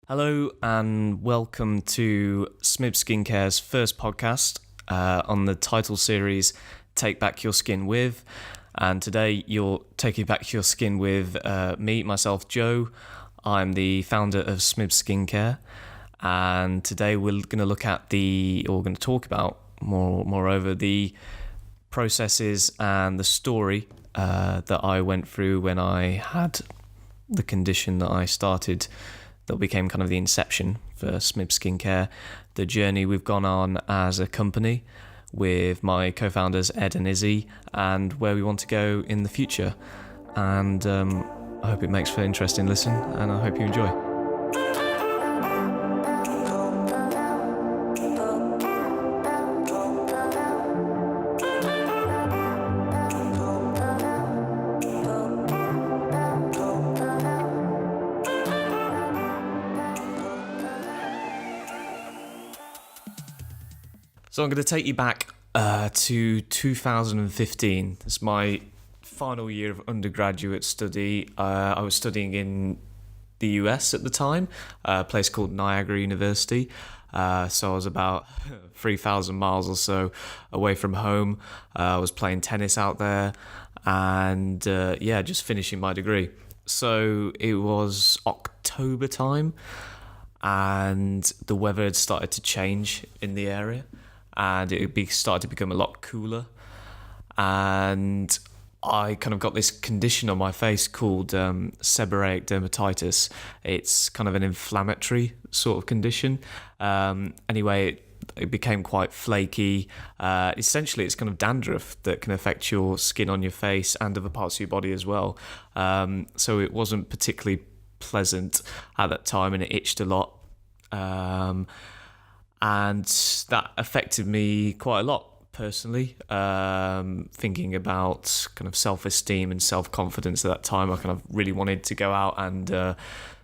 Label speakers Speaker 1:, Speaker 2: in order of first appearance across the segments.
Speaker 1: Hello and welcome to Smibbs Skincare's first podcast on the title series Take Back Your Skin With. And today you're taking back your skin with myself, Joe. I'm the founder of Smibbs Skincare. And today we're going to look at going to talk about moreover the processes and the story that I went through when I had the condition that I started, that became kind of the inception for Smibbs Skincare, the journey we've gone on as a company with my co-founders Ed and Izzy, and where we want to go in the future. And I hope it makes for an interesting listen, and I hope you enjoy. So I'm going to take you back to 2015. It's my final year of undergraduate study. I was studying in the US at the time, a place called Niagara University. So I was about 3,000 miles or so away from home. I was playing tennis out there and just finishing my degree. So it was October time and the weather had started to change in the area. And it started to become a lot cooler. And I kind of got this condition on my face called seborrheic dermatitis. It's kind of an inflammatory sort of condition. Anyway, it became quite flaky. Essentially, it's kind of dandruff that can affect your skin on your face and other parts of your body as well. So it wasn't particularly pleasant at that time, and it itched a lot. And that affected me quite a lot personally, thinking about kind of self-esteem and self-confidence at that time. I kind of really wanted to go out and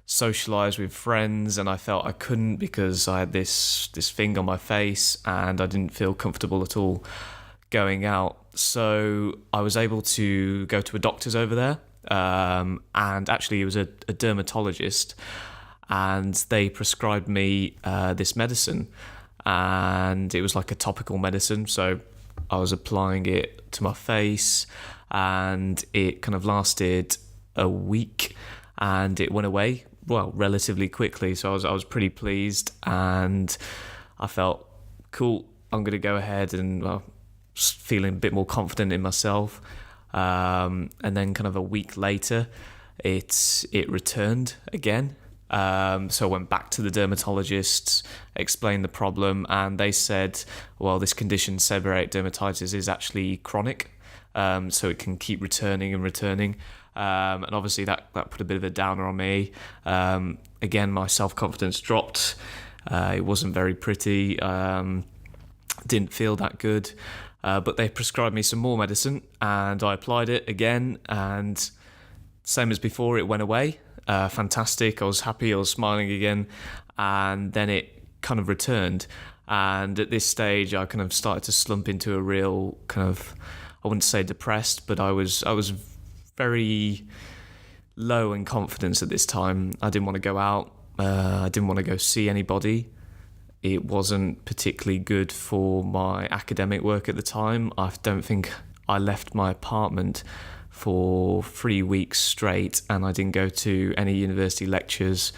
Speaker 1: socialise with friends, and I felt I couldn't because I had this thing on my face and I didn't feel comfortable at all going out. So I was able to go to a doctor's over there, and actually he was a dermatologist, and they prescribed me this medicine, and it was like a topical medicine. So I was applying it to my face, and it kind of lasted a week, and it went away, relatively quickly. So I was pretty pleased, and I felt, cool, I'm going to go ahead and feeling a bit more confident in myself. And then kind of a week later, it returned again. So I went back to the dermatologists, explained the problem, and they said, well, this condition, seborrheic dermatitis, is actually chronic, so it can keep returning and returning. And obviously that put a bit of a downer on me. Again, my self-confidence dropped. It wasn't very pretty. Didn't feel that good. But they prescribed me some more medicine, and I applied it again, and same as before, it went away. Fantastic. I was happy. I was smiling again, and then it kind of returned. And at this stage, I kind of started to slump into a real kind of, I wouldn't say depressed, but I was very low in confidence at this time. I didn't want to go out. I didn't want to go see anybody. It wasn't particularly good for my academic work at the time. I don't think I left my apartment for 3 weeks straight, and I didn't go to any university lectures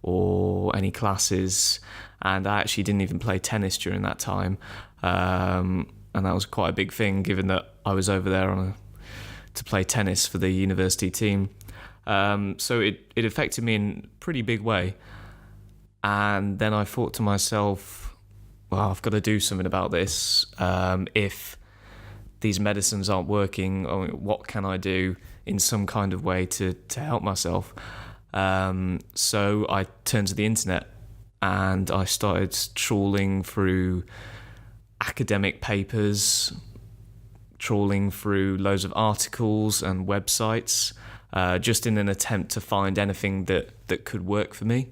Speaker 1: or any classes, and I actually didn't even play tennis during that time, and that was quite a big thing given that I was over there to play tennis for the university team. So it affected me in a pretty big way, and then I thought to myself, well, I've got to do something about this. If these medicines aren't working, what can I do in some kind of way to help myself? So I turned to the internet and I started trawling through academic papers, trawling through loads of articles and websites, just in an attempt to find anything that could work for me.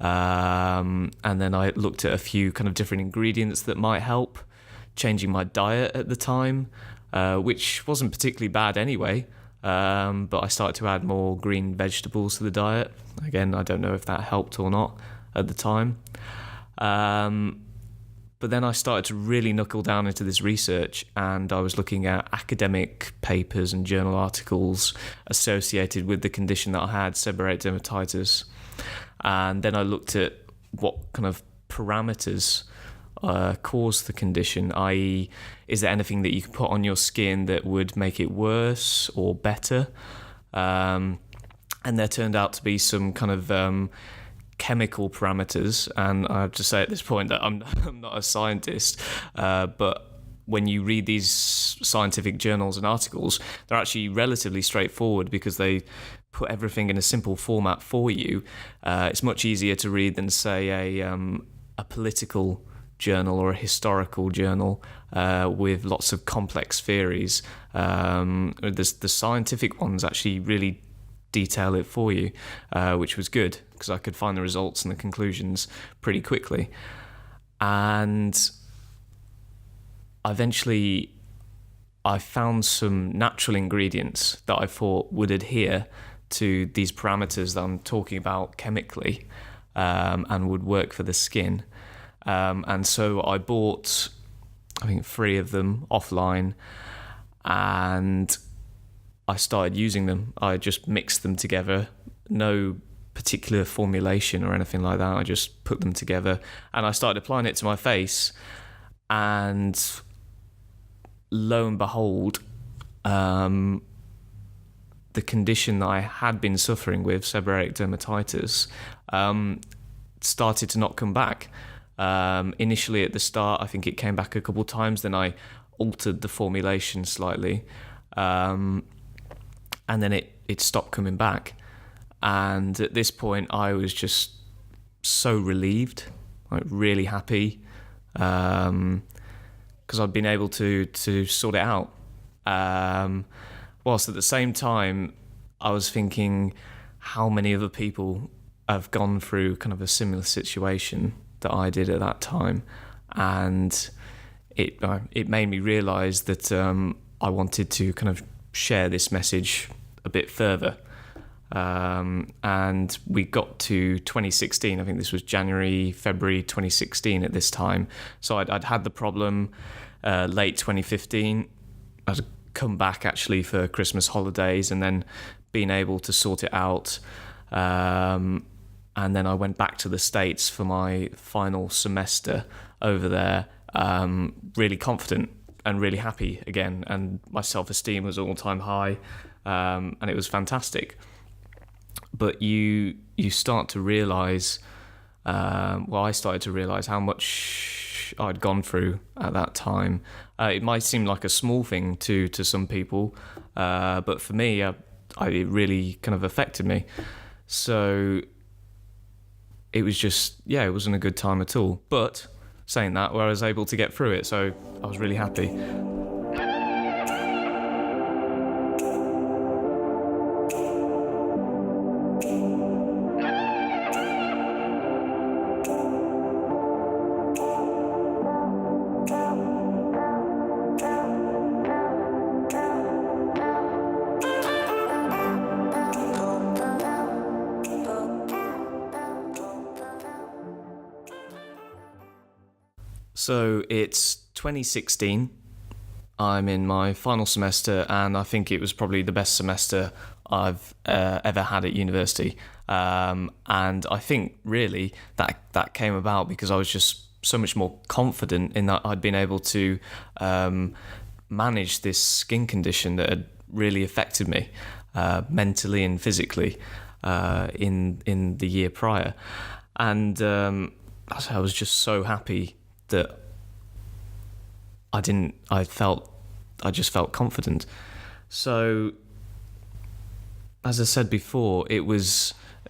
Speaker 1: And then I looked at a few kind of different ingredients that might help, changing my diet at the time, which wasn't particularly bad anyway, but I started to add more green vegetables to the diet. Again, I don't know if that helped or not. at the time. But then I started to really knuckle down into this research, and I was looking at academic papers and journal articles associated with the condition that I had, seborrheic dermatitis. And then I looked at what kind of parameters cause the condition, i.e., is there anything that you could put on your skin that would make it worse or better? And there turned out to be some kind of chemical parameters, and I have to say at this point that I'm not a scientist, but when you read these scientific journals and articles, they're actually relatively straightforward because they put everything in a simple format for you. It's much easier to read than, say, a political journal or a historical journal with lots of complex theories. The scientific ones actually really detail it for you, which was good because I could find the results and the conclusions pretty quickly. And eventually I found some natural ingredients that I thought would adhere to these parameters that I'm talking about chemically, and would work for the skin. And so I bought, I think, 3 of them offline, and I started using them. I just mixed them together, no particular formulation or anything like that. I just put them together and I started applying it to my face, and lo and behold, the condition that I had been suffering with, seborrheic dermatitis, started to not come back. Initially at the start, I think it came back a couple of times, then I altered the formulation slightly, and then it stopped coming back. And at this point, I was just so relieved, like really happy, because I'd been able to sort it out. Whilst at the same time, I was thinking how many other people have gone through kind of a similar situation that I did at that time, and it made me realise that I wanted to kind of share this message a bit further. And we got to 2016. I think this was February 2016 at this time. So I'd had the problem late 2015. I'd come back actually for Christmas holidays and then been able to sort it out. And then I went back to the States for my final semester over there, really confident and really happy again. And my self-esteem was all-time high, and it was fantastic. But you start to realise, I started to realise how much I'd gone through at that time. It might seem like a small thing to some people, but for me, it really kind of affected me. So it was just, it wasn't a good time at all. But saying that, I was able to get through it, so I was really happy. So it's 2016. I'm in my final semester, and I think it was probably the best semester I've ever had at university. And I think really that came about because I was just so much more confident in that I'd been able to manage this skin condition that had really affected me mentally and physically in the year prior. And I was just so happy that I just felt confident. So, as I said before, it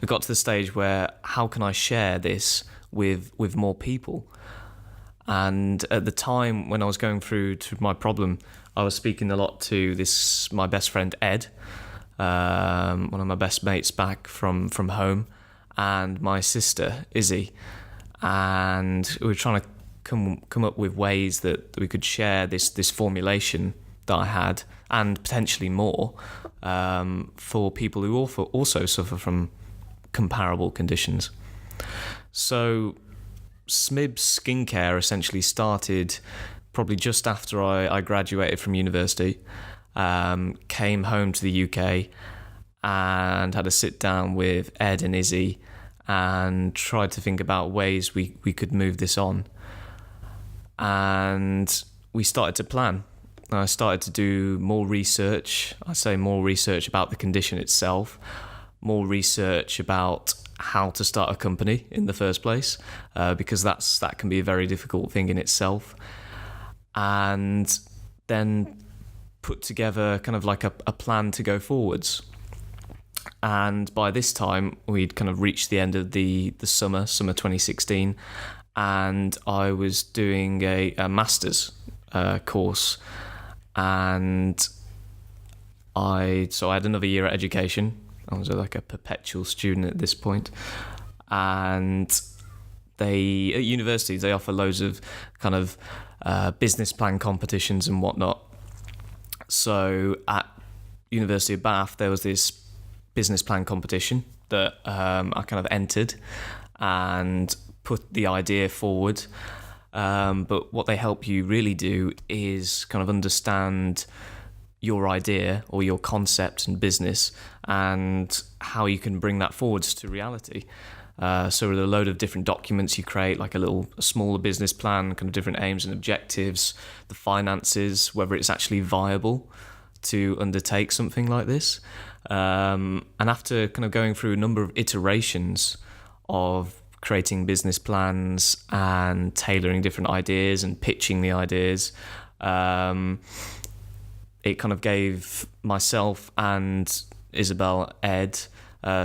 Speaker 1: got to the stage where how can I share this with more people? And at the time when I was going through my problem, I was speaking a lot to my best friend Ed, one of my best mates back from home, and my sister Izzy, and we were trying to come up with ways that we could share this formulation that I had, and potentially more, for people who also suffer from comparable conditions. So Smibbs Skincare essentially started probably just after I graduated from university, came home to the UK and had a sit down with Ed and Izzy and tried to think about ways we could move this on. And we started to plan. I started to do more research. I say more research about the condition itself, more research about how to start a company in the first place, because that can be a very difficult thing in itself. And then put together kind of like a plan to go forwards. And by this time, we'd kind of reached the end of the summer 2016, and I was doing a master's course, and I had another year at education. I was like a perpetual student at this point, and at universities they offer loads of kind of business plan competitions and whatnot. So at University of Bath there was this business plan competition that I kind of entered and put the idea forward. But what they help you really do is kind of understand your idea or your concept and business and how you can bring that forwards to reality. So with a load of different documents you create, like a smaller business plan, kind of different aims and objectives, the finances, whether it's actually viable to undertake something like this. And after kind of going through a number of iterations of creating business plans and tailoring different ideas and pitching the ideas, it kind of gave myself and Isabel, Ed,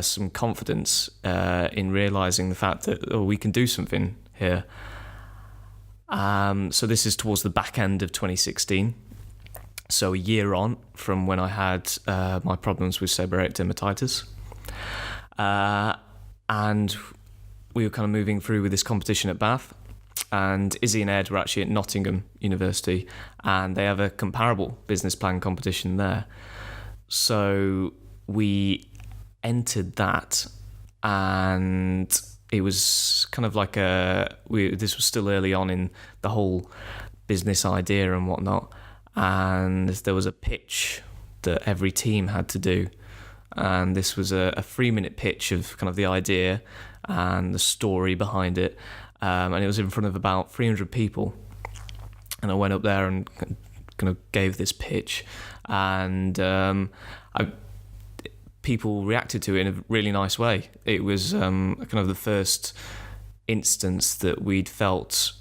Speaker 1: some confidence in realising the fact that we can do something here. So this is towards the back end of 2016. So a year on from when I had my problems with seborrheic dermatitis. And we were kind of moving through with this competition at Bath. And Izzy and Ed were actually at Nottingham University, and they have a comparable business plan competition there. So we entered that, and it was kind of like this was still early on in the whole business idea and whatnot, and there was a pitch that every team had to do, and this was a 3-minute pitch of kind of the idea and the story behind it. And it was in front of about 300 people, and I went up there and kind of gave this pitch, and people reacted to it in a really nice way. It was kind of the first instance that we'd felt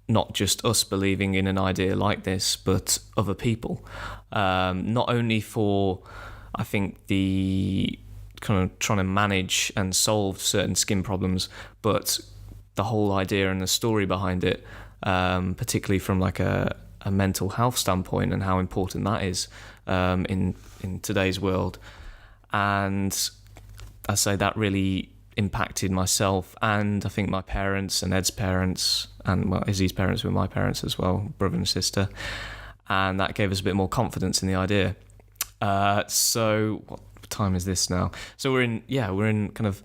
Speaker 1: not just us believing in an idea like this, but other people. Not only for, I think, the kind of trying to manage and solve certain skin problems, but the whole idea and the story behind it, particularly from like a mental health standpoint and how important that is in today's world. And I say that really impacted myself, and I think my parents and Ed's parents, and well, Izzy's parents were my parents as well, brother and sister, and that gave us a bit more confidence in the idea. So what time is this now? So we're in kind of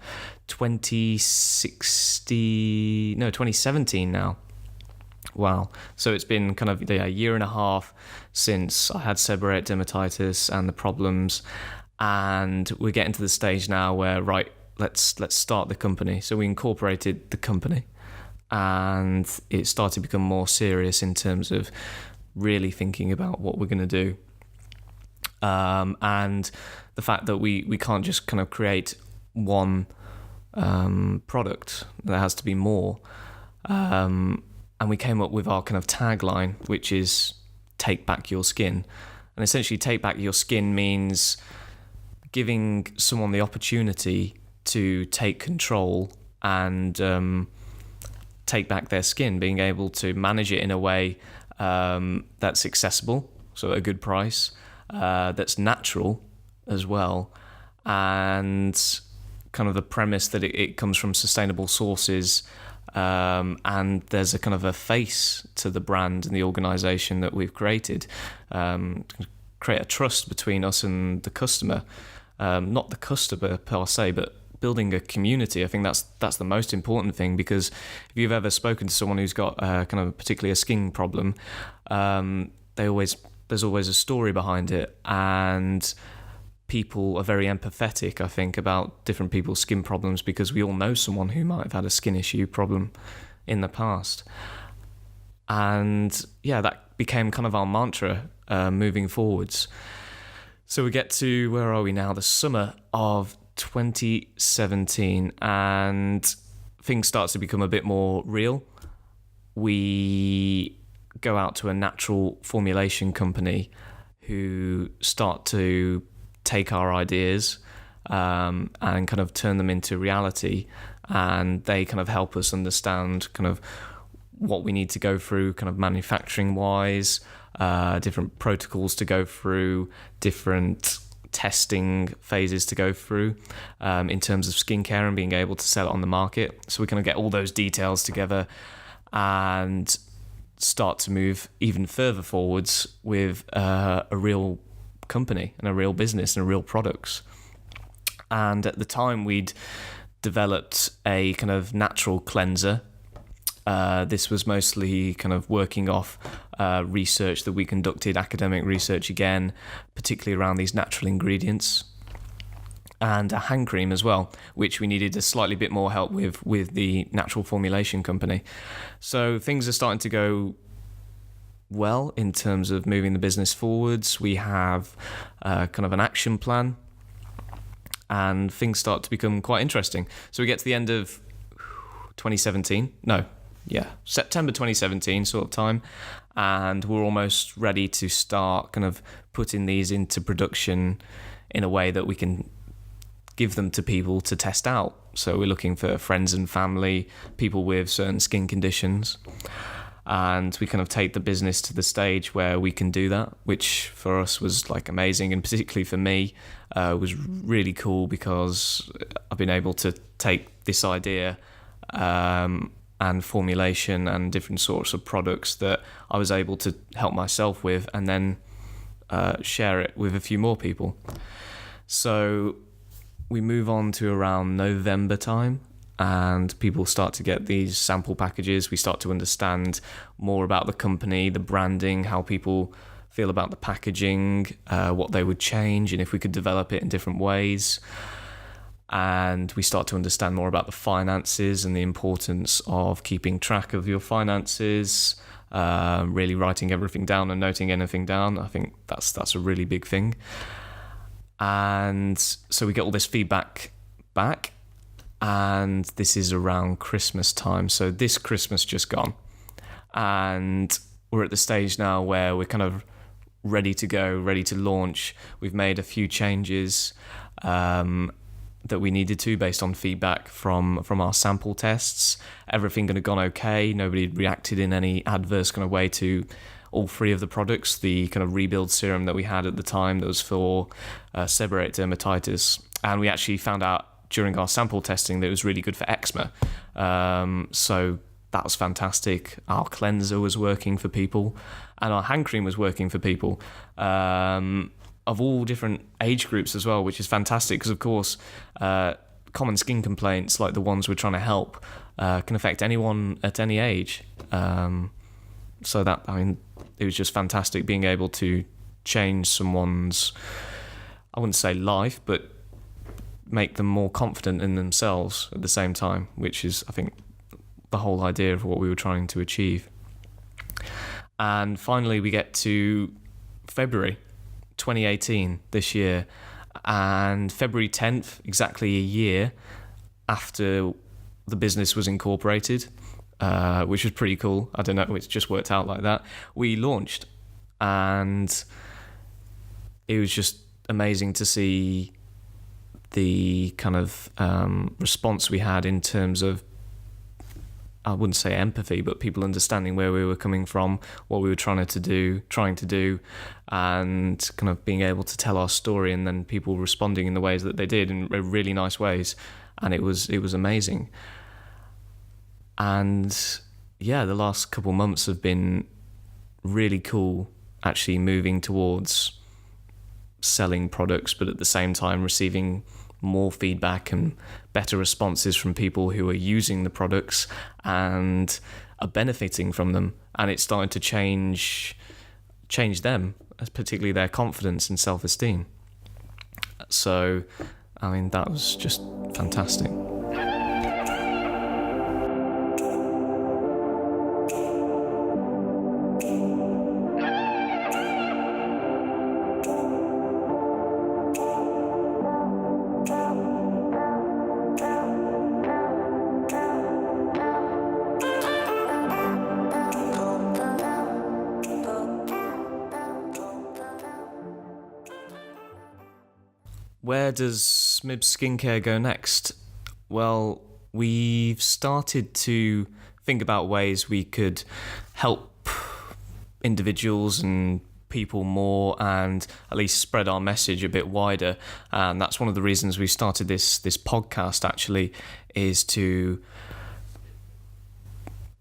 Speaker 1: 2017 now. Wow. So it's been kind of a year and a half since I had seborrheic dermatitis and the problems, and we're getting to the stage now where, right, let's start the company. So we incorporated the company, and it started to become more serious in terms of really thinking about what we're going to do. And the fact that we can't just kind of create one product, there has to be more. And we came up with our kind of tagline, which is "Take Back Your Skin." And essentially, take back your skin means giving someone the opportunity to take control and take back their skin, being able to manage it in a way that's accessible, so at a good price, that's natural as well, and kind of the premise that it comes from sustainable sources, and there's a kind of a face to the brand and the organisation that we've created, to create a trust between us and the customer. Not the customer per se, but building a community. I think that's the most important thing, because if you've ever spoken to someone who's got kind of particularly a skin problem, there's always a story behind it, and people are very empathetic, I think, about different people's skin problems, because we all know someone who might have had a skin issue problem in the past. And yeah, that became kind of our mantra moving forwards. So we get to, where are we now? The summer of 2017, and things start to become a bit more real. We go out to a natural formulation company who start to take our ideas and kind of turn them into reality, and they kind of help us understand kind of what we need to go through kind of manufacturing wise, different protocols to go through, different testing phases to go through in terms of skincare and being able to sell it on the market. So we kind of get all those details together and start to move even further forwards with a real company and a real business and real products. And at the time, we'd developed a kind of natural cleanser. This was mostly kind of working off research that we conducted, academic research again, particularly around these natural ingredients, and a hand cream as well, which we needed a slightly bit more help with the natural formulation company. So things are starting to go well in terms of moving the business forwards. We have kind of an action plan, and things start to become quite interesting. So we get to the end of 2017. September 2017 sort of time, and we're almost ready to start kind of putting these into production in a way that we can give them to people to test out. So we're looking for friends and family, people with certain skin conditions, and we kind of take the business to the stage where we can do that, which for us was like amazing, and particularly for me was really cool, because I've been able to take this idea and formulation and different sorts of products that I was able to help myself with, and then share it with a few more people. So we move on to around November time, and people start to get these sample packages. We start to understand more about the company, the branding, how people feel about the packaging, what they would change, and if we could develop it in different ways. And we start to understand more about the finances and the importance of keeping track of your finances, really writing everything down and noting anything down. I think that's a really big thing. And so we get all this feedback back, and this is around Christmas time. So this Christmas just gone, and we're at the stage now where we're kind of ready to go, ready to launch. We've made a few changes that we needed to based on feedback from our sample tests. Everything had gone okay. Nobody had reacted in any adverse kind of way to all three of the products. The kind of rebuild serum that we had at the time that was for seborrheic dermatitis, and we actually found out during our sample testing that it was really good for eczema. So that was fantastic. Our cleanser was working for people, and our hand cream was working for people of all different age groups as well, which is fantastic, because of course common skin complaints like the ones we're trying to help can affect anyone at any age. So that, I mean, it was just fantastic being able to change someone's, I wouldn't say life, but make them more confident in themselves at the same time, which is, I think, the whole idea of what we were trying to achieve. And finally, we get to February 2018 this year, and February 10th, exactly a year after the business was incorporated, which was pretty cool. I don't know, it's just worked out like that. We launched, and it was just amazing to see the kind of response we had in terms of, I wouldn't say empathy, but people understanding where we were coming from, what we were trying to do, and kind of being able to tell our story, and then people responding in the ways that they did in really nice ways, and it was amazing. And yeah, the last couple months have been really cool, actually moving towards selling products, but at the same time receiving more feedback and better responses from people who are using the products and are benefiting from them, and it's starting to change them, particularly their confidence and self-esteem. So, I mean, that was just fantastic. Where does Smibbs Skincare go next? Well, we've started to think about ways we could help individuals and people more, and at least spread our message a bit wider. And that's one of the reasons we started this podcast, actually, is to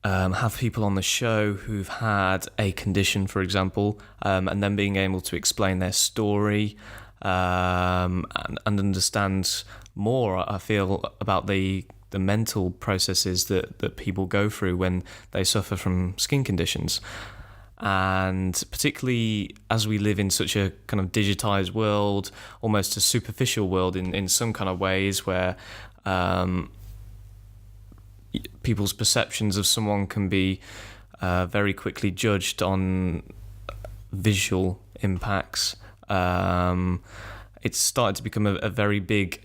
Speaker 1: have people on the show who've had a condition, for example, and then being able to explain their story, and understand more, I feel, about the mental processes that people go through when they suffer from skin conditions. And particularly as we live in such a kind of digitized world, almost a superficial world in some kind of ways, where people's perceptions of someone can be very quickly judged on visual impacts. It's started to become a very big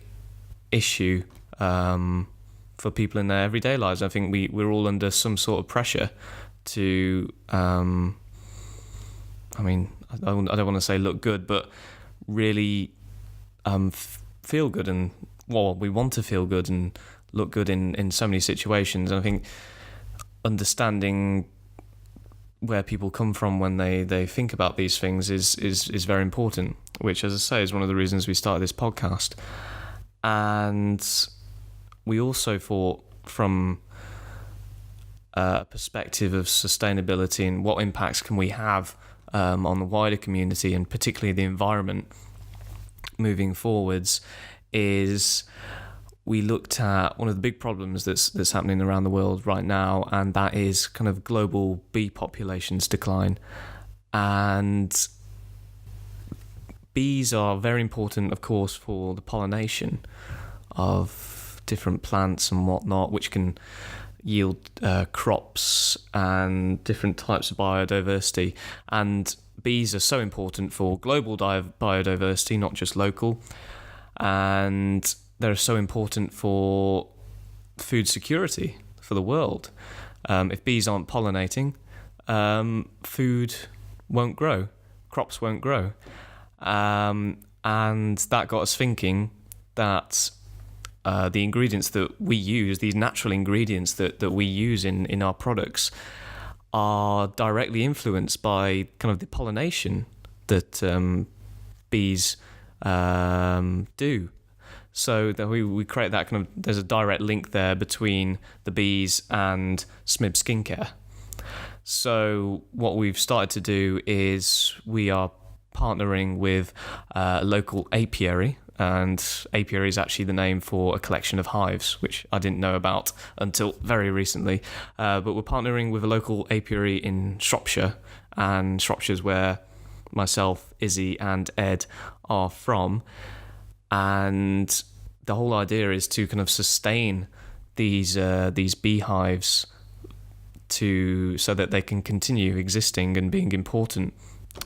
Speaker 1: issue for people in their everyday lives. I think we're all under some sort of pressure to, I don't want to say look good, but really feel good, and we want to feel good and look good in so many situations. And I think understanding where people come from when they think about these things is very important, which, as I say, is one of the reasons we started this podcast. And we also thought from a perspective of sustainability and what impacts can we have on the wider community, and particularly the environment moving forwards, is we looked at one of the big problems that's happening around the world right now, and that is kind of global bee populations decline. And bees are very important, of course, for the pollination of different plants and whatnot, which can yield crops and different types of biodiversity. And bees are so important for global biodiversity, not just local. And they're so important for food security for the world. If bees aren't pollinating, food won't grow, crops won't grow. And that got us thinking that the ingredients that we use, these natural ingredients that we use in our products, are directly influenced by kind of the pollination that bees do. So that we create that kind of, there's a direct link there between the bees and Smibbs Skincare. So what we've started to do is we are partnering with a local apiary, and apiary is actually the name for a collection of hives, which I didn't know about until very recently. But we're partnering with a local apiary in Shropshire, and Shropshire's where myself, Izzy, and Ed are from. And the whole idea is to kind of sustain these beehives so that they can continue existing and being important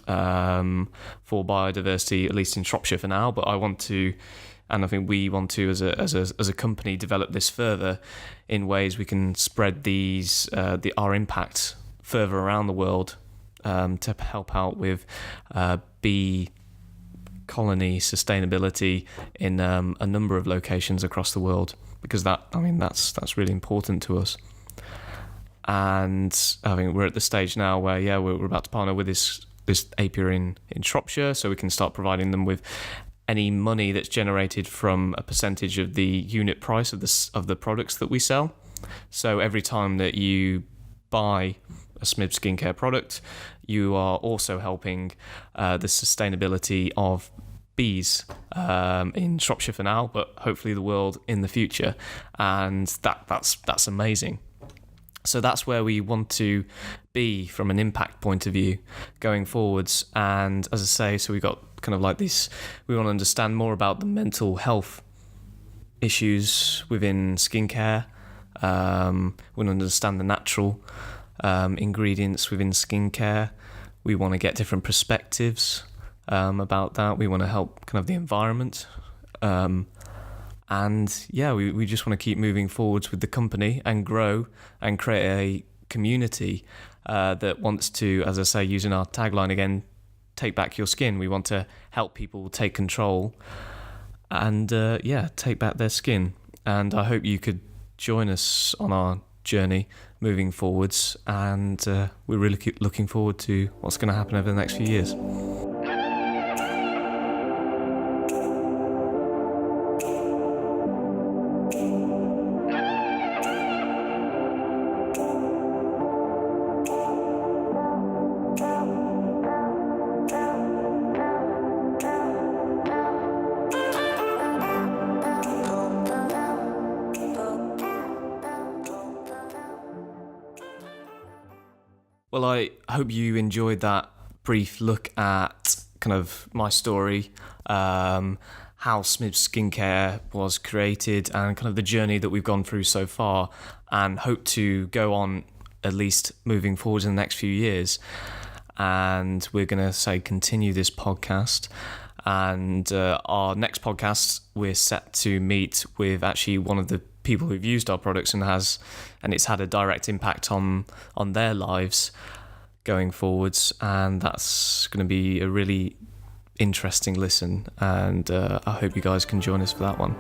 Speaker 1: for biodiversity, at least in Shropshire for now. But I want to, and I think we want to, as a company, develop this further in ways we can spread our impact further around the world, to help out with bee colony sustainability in a number of locations across the world, because that's really important to us. And I think we're at the stage now where we're about to partner with this apiary in Shropshire, so we can start providing them with any money that's generated from a percentage of the unit price of the products that we sell. So every time that you buy a Smibbs Skincare product, you are also helping the sustainability of bees in Shropshire for now, but hopefully the world in the future, and that's amazing. So that's where we want to be from an impact point of view going forwards. And as I say, so we got kind of like this, we want to understand more about the mental health issues within skincare. We want to understand the natural ingredients within skincare. We want to get different perspectives about that. We want to help kind of the environment. And yeah, we just want to keep moving forwards with the company and grow and create a community that wants to, as I say, using our tagline again, take back your skin. We want to help people take control and take back their skin. And I hope you could join us on our journey moving forwards. And we're really looking forward to what's going to happen over the next few years. Well, I hope you enjoyed that brief look at kind of my story, how Smibbs Skincare was created and kind of the journey that we've gone through so far, and hope to go on at least moving forward in the next few years. And we're going to continue this podcast. And our next podcast, we're set to meet with actually one of the people who've used our products and it's had a direct impact on their lives going forwards, and that's going to be a really interesting listen, and I hope you guys can join us for that one.